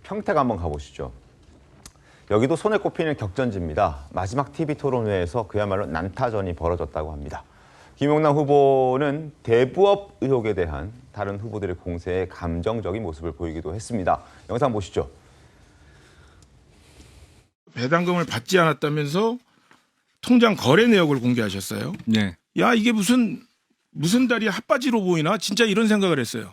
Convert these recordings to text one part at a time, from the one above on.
평택 한번 가보시죠. 여기도 손에 꼽히는 격전지입니다. 마지막 TV 토론회에서 그야말로 난타전이 벌어졌다고 합니다. 김용남 후보는 대부업 의혹에 대한 다른 후보들의 공세에 감정적인 모습을 보이기도 했습니다. 영상 보시죠. 배당금을 받지 않았다면서 통장 거래 내역을 공개하셨어요. 네. 야, 이게 무슨 다리 핫바지로 보이나? 진짜 이런 생각을 했어요.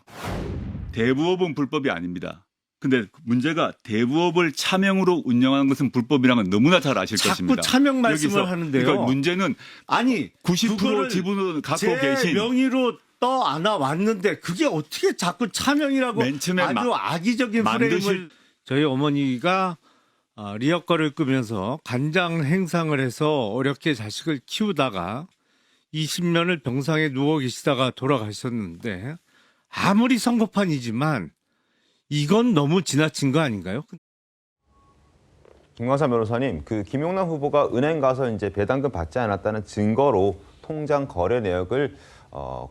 대부업은 불법이 아닙니다. 근데 문제가 대부업을 차명으로 운영하는 것은 불법이라는 건 너무나 잘 아실 것입니다. 자꾸 차명 말씀을 여기서 하는데요. 그러니까 문제는 아니 90% 지분을 갖고 제 계신 명의로 떠 안아 왔는데 그게 어떻게 자꾸 차명이라고 맨 처음에 아주 악의적인 프레임을 저희 어머니가 리어커를 끄면서 간장 행상을 해서 어렵게 자식을 키우다가 20년을 병상에 누워 계시다가 돌아가셨는데 아무리 선거판이지만 이건 너무 지나친 거 아닌가요? 김광삼 변호사님, 그 김용남 후보가 은행 가서 이제 배당금 받지 않았다는 증거로 통장 거래 내역을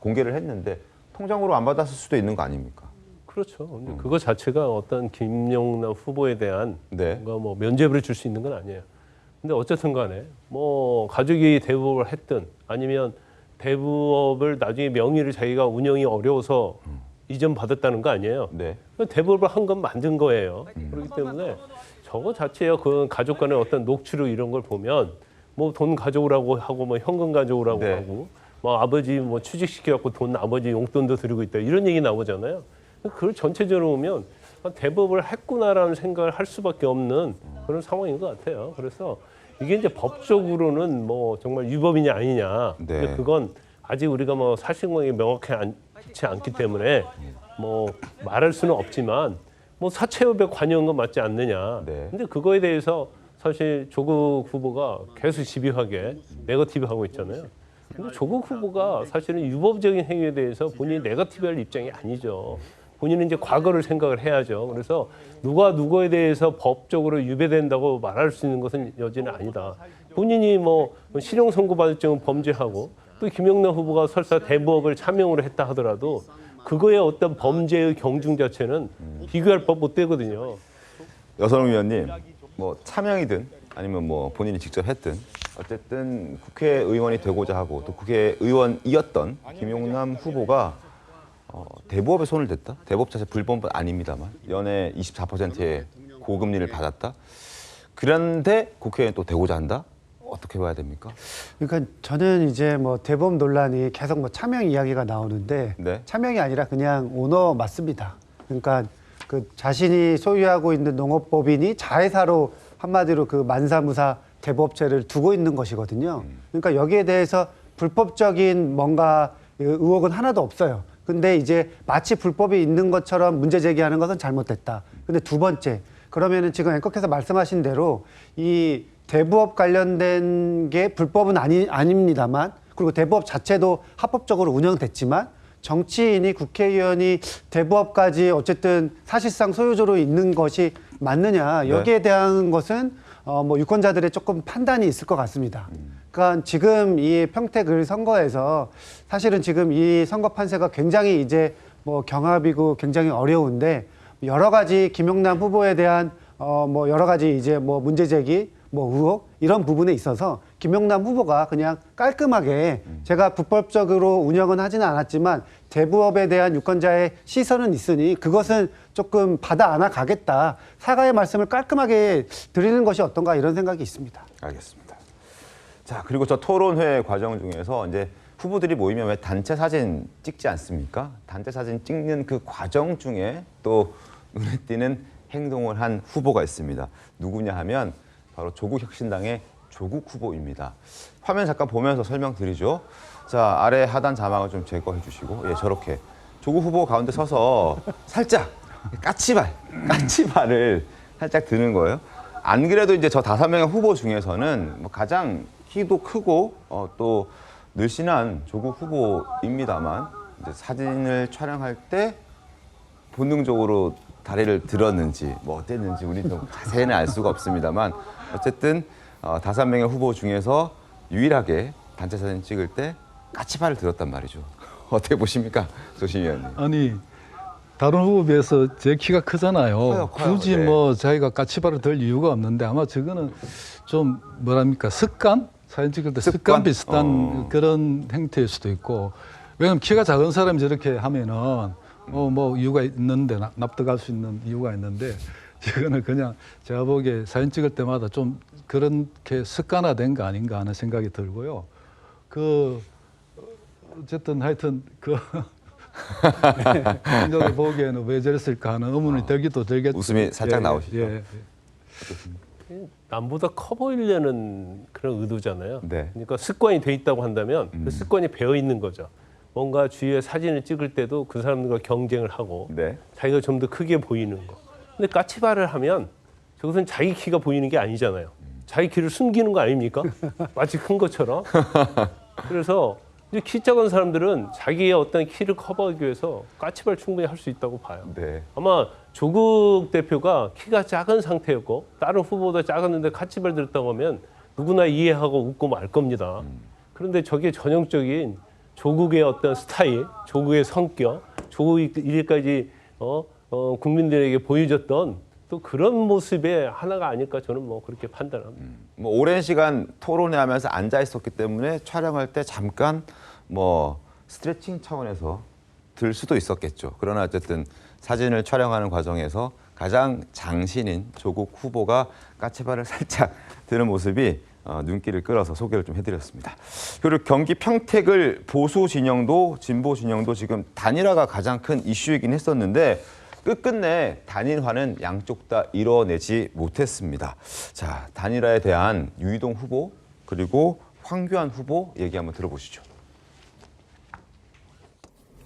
공개를 했는데 통장으로 안 받았을 수도 있는 거 아닙니까? 그렇죠. 근데 그거 자체가 어떤 김용남 후보에 대한 네. 뭔가 뭐 면죄부를 줄 수 있는 건 아니에요. 근데 어쨌든 간에 뭐 가족이 대부업을 했든 아니면 대부업을 나중에 명의를 자기가 운영이 어려워서 이전 받았다는 거 아니에요. 네. 대부업을 한 건 만든 거예요. 그렇기 때문에 저거 자체요. 그 가족 간의 어떤 녹취록 이런 걸 보면 뭐 돈 가져오라고 하고 뭐 현금 가져오라고 네. 하고 뭐 아버지 뭐 취직시켜갖고 돈 아버지 용돈도 드리고 있다 이런 얘기 나오잖아요. 그걸 전체적으로 보면 대법을 했구나라는 생각을 할 수밖에 없는 그런 상황인 것 같아요. 그래서 이게 이제 법적으로는 뭐 정말 유법이냐 아니냐. 네. 근데 그건 아직 우리가 뭐 사실관계 명확하지 않기 때문에 뭐 말할 수는 없지만 뭐 사채업에 관여한 건 맞지 않느냐. 네. 근데 그거에 대해서 사실 조국 후보가 계속 집요하게 네거티브하고 있잖아요. 근데 조국 후보가 사실은 유법적인 행위에 대해서 본인이 네거티브할 입장이 아니죠. 본인은 이제 과거를 생각을 해야죠. 그래서 누가 누구에 대해서 법적으로 유배된다고 말할 수 있는 것은 여지는 아니다. 본인이 뭐 실형 선고받을 정은 범죄하고 또 김용남 후보가 설사 대부업을 차명으로 했다 하더라도 그거의 어떤 범죄의 경중 자체는 비교할 법 못 되거든요. 여선웅 위원님, 뭐 차명이든 아니면 뭐 본인이 직접 했든 어쨌든 국회의원이 되고자 하고 또 국회의원이었던 김용남 후보가 대부업에 손을 댔다? 대부업 자체 불법은 아닙니다만 연에 24%의 고금리를 받았다? 그런데 국회의원 또 되고자 한다? 어떻게 봐야 됩니까? 그러니까 저는 이제 뭐 대법원 논란이 계속 뭐 차명 이야기가 나오는데 네. 차명이 아니라 그냥 오너 맞습니다. 그러니까 그 자신이 소유하고 있는 농업법인이 자회사로 한마디로 그 만사무사 대부업체를 두고 있는 것이거든요. 그러니까 여기에 대해서 불법적인 뭔가 의혹은 하나도 없어요. 근데 이제 마치 불법이 있는 것처럼 문제 제기하는 것은 잘못됐다. 근데 두 번째, 그러면은 지금 앵커께서 말씀하신 대로 이 대부업 관련된 게 불법은 아닙니다만, 그리고 대부업 자체도 합법적으로 운영됐지만 정치인이 국회의원이 대부업까지 어쨌든 사실상 소유주로 있는 것이 맞느냐, 여기에 대한 것은 뭐 유권자들의 조금 판단이 있을 것 같습니다. 그러니까 지금 이 평택을 선거에서 사실은 지금 이 선거 판세가 굉장히 이제 뭐 경합이고 굉장히 어려운데 여러 가지 김용남 후보에 대한 뭐 여러 가지 이제 뭐 문제 제기, 뭐 의혹 이런 부분에 있어서 김용남 후보가 그냥 깔끔하게 제가 불법적으로 운영은 하지는 않았지만 대부업에 대한 유권자의 시선은 있으니 그것은 조금 받아 안아 가겠다. 사과의 말씀을 깔끔하게 드리는 것이 어떤가 이런 생각이 있습니다. 알겠습니다. 자, 그리고 저 토론회 과정 중에서 이제 후보들이 모이면 왜 단체 사진 찍지 않습니까? 단체 사진 찍는 그 과정 중에 또 눈에 띄는 행동을 한 후보가 있습니다. 누구냐 하면 바로 조국혁신당의 조국 후보입니다. 화면 잠깐 보면서 설명드리죠. 자, 아래 하단 자막을 좀 제거해 주시고, 예, 저렇게 조국 후보 가운데 서서 살짝 까치발을 살짝 드는 거예요. 안 그래도 이제 저 5명의 후보 중에서는 뭐 가장 키도 크고 또 늘씬한 조국 후보입니다만 이제 사진을 촬영할 때 본능적으로 다리를 들었는지 뭐 어땠는지 우리도 자세히는 알 수가 없습니다만 어쨌든 5명의 후보 중에서 유일하게 단체 사진 찍을 때 까치발을 들었단 말이죠. 어떻게 보십니까, 조심 위원님? 아니 다른 후보에 비해서 제 키가 크잖아요. 커요. 굳이 네. 뭐 자기가 까치발을 들 이유가 없는데 아마 저거는 좀 뭐랍니까 습관? 사진 찍을 때 습관 비슷한 그런 행태일 수도 있고 왜냐면 키가 작은 사람이 저렇게 하면은 뭐 이유가 있는데 납득할 수 있는 이유가 있는데 저거는 그냥 제가 보기에 사진 찍을 때마다 좀 그렇게 습관화된 거 아닌가 하는 생각이 들고요. 어쨌든 하여튼 생각을 보기에는 왜 저랬을까 하는 의문이 들기도 들겠죠. 웃음이 살짝 나오시죠. 예. 남보다 커 보이려는 그런 의도잖아요. 네. 그러니까 습관이 돼 있다고 한다면 그 습관이 배어 있는 거죠. 뭔가 주위에 사진을 찍을 때도 그 사람들과 경쟁을 하고 네. 자기가 좀 더 크게 보이는 거. 근데 까치발을 하면 저것은 자기 키가 보이는 게 아니잖아요. 자기 키를 숨기는 거 아닙니까? 마치 큰 것처럼. 그래서 이제 키 작은 사람들은 자기의 어떤 키를 커버하기 위해서 까치발 충분히 할 수 있다고 봐요. 네. 아마 조국 대표가 키가 작은 상태였고 다른 후보보다 작았는데 까치발 들었다고 하면 누구나 이해하고 웃고 말 겁니다. 그런데 저게 전형적인 조국의 어떤 스타일, 조국의 성격, 조국이 이제까지 국민들에게 보여줬던 또 그런 모습의 하나가 아닐까 저는 뭐 그렇게 판단합니다. 뭐 오랜 시간 토론회하면서 앉아 있었기 때문에 촬영할 때 잠깐 뭐 스트레칭 차원에서 들 수도 있었겠죠. 그러나 어쨌든 사진을 촬영하는 과정에서 가장 장신인 조국 후보가 까치발을 살짝 드는 모습이 눈길을 끌어서 소개를 좀 해드렸습니다. 그리고 경기 평택을 보수 진영도 진보 진영도 지금 단일화가 가장 큰 이슈이긴 했었는데 끝끝내 단일화는 양쪽 다 이뤄내지 못했습니다. 자, 단일화에 대한 유이동 후보 그리고 황교안 후보 얘기 한번 들어보시죠.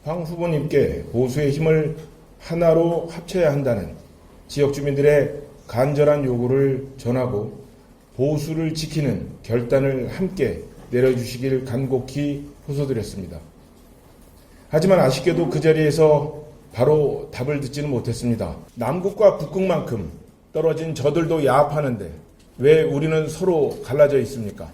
황 후보님께 보수의 힘을 하나로 합쳐야 한다는 지역 주민들의 간절한 요구를 전하고 보수를 지키는 결단을 함께 내려주시길 간곡히 호소드렸습니다. 하지만 아쉽게도 그 자리에서 바로 답을 듣지는 못했습니다. 남국과 북국만큼 떨어진 저들도 야합하는데 왜 우리는 서로 갈라져 있습니까?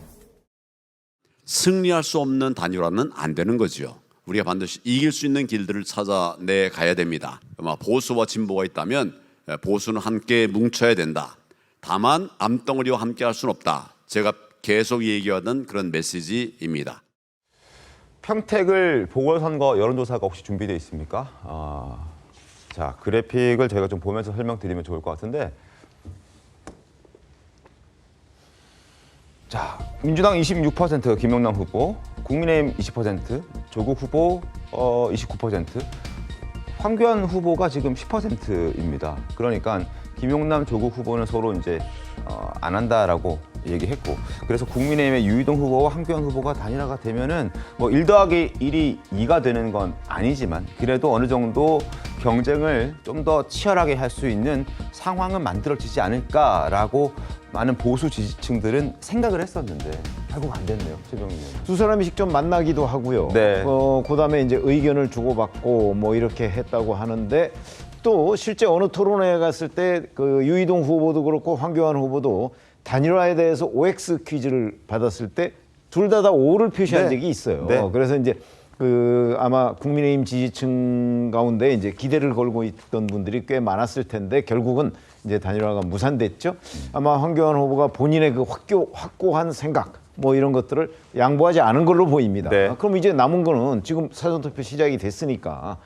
승리할 수 없는 단일화는 안 되는 거죠. 우리가 반드시 이길 수 있는 길들을 찾아내 가야 됩니다. 아마 보수와 진보가 있다면 보수는 함께 뭉쳐야 된다. 다만 암덩어리와 함께 할 수는 없다. 제가 계속 얘기하던 그런 메시지입니다. 평택을 보궐선거 여론조사가 혹시 준비되어 있습니까? 자, 그래픽을 저희가 좀 보면서 설명드리면 좋을 것 같은데 자, 민주당 26%, 김용남 후보, 국민의힘 20%, 조국 후보 29%, 황교안 후보가 지금 10%입니다. 그러니까 김용남, 조국 후보는 서로 이제 안 한다라고 얘기했고, 그래서 국민의힘의 유이동 후보와 황교안 후보가 단일화가 되면은 뭐 1 더하기 1이 2가 되는 건 아니지만 그래도 어느 정도 경쟁을 좀 더 치열하게 할 수 있는 상황은 만들어지지 않을까라고 많은 보수 지지층들은 생각을 했었는데 결국 안 됐네요, 최병희 의원. 두 사람이 직접 만나기도 하고요. 네. 그다음에 이제 의견을 주고받고 뭐 이렇게 했다고 하는데 또 실제 어느 토론회에 갔을 때 그 유이동 후보도 그렇고 황교안 후보도 단일화에 대해서 OX 퀴즈를 받았을 때 둘 다 O를 표시한 네. 적이 있어요. 네. 그래서 이제 아마 국민의힘 지지층 가운데 이제 기대를 걸고 있던 분들이 꽤 많았을 텐데 결국은 이제 단일화가 무산됐죠. 아마 황교안 후보가 본인의 그 확고한 생각 뭐 이런 것들을 양보하지 않은 걸로 보입니다. 네. 그럼 이제 남은 거는 지금 사전투표 시작이 됐으니까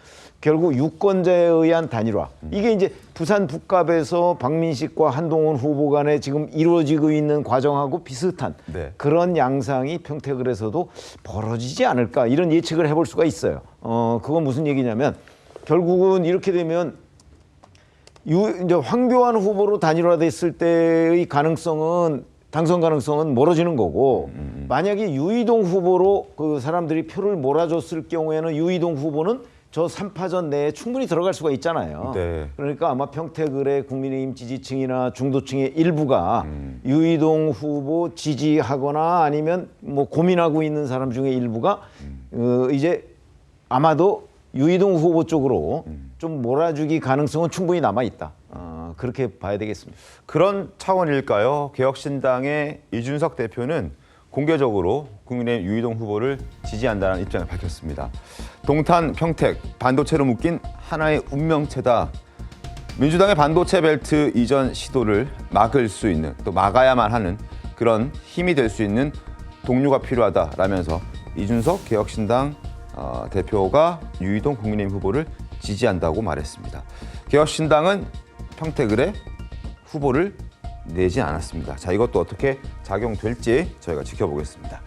결국 유권자에 의한 단일화. 이게 이제 부산 북갑에서 박민식과 한동훈 후보 간에 지금 이루어지고 있는 과정하고 비슷한 네. 그런 양상이 평택을에서도 벌어지지 않을까 이런 예측을 해볼 수가 있어요. 그건 무슨 얘기냐면 결국은 이렇게 되면 이제 황교안 후보로 단일화됐을 때의 가능성은 당선 가능성은 멀어지는 거고 만약에 유이동 후보로 그 사람들이 표를 몰아줬을 경우에는 유이동 후보는 저 3파전 내에 충분히 들어갈 수가 있잖아요. 네. 그러니까 아마 평택을의 국민의힘 지지층이나 중도층의 일부가 유이동 후보 지지하거나 아니면 뭐 고민하고 있는 사람 중에 일부가 이제 아마도 유이동 후보 쪽으로 좀 몰아주기 가능성은 충분히 남아있다. 그렇게 봐야 되겠습니다. 그런 차원일까요? 개혁신당의 이준석 대표는 공개적으로 국민의힘 유이동 후보를 지지한다는 입장을 밝혔습니다. 동탄, 평택, 반도체로 묶인 하나의 운명체다. 민주당의 반도체 벨트 이전 시도를 막을 수 있는, 또 막아야만 하는 그런 힘이 될 수 있는 동료가 필요하다라면서 이준석 개혁신당 대표가 유이동 국민의힘 후보를 지지한다고 말했습니다. 개혁신당은 평택을에 후보를 내지 않았습니다. 자, 이것도 어떻게 작용될지 저희가 지켜보겠습니다.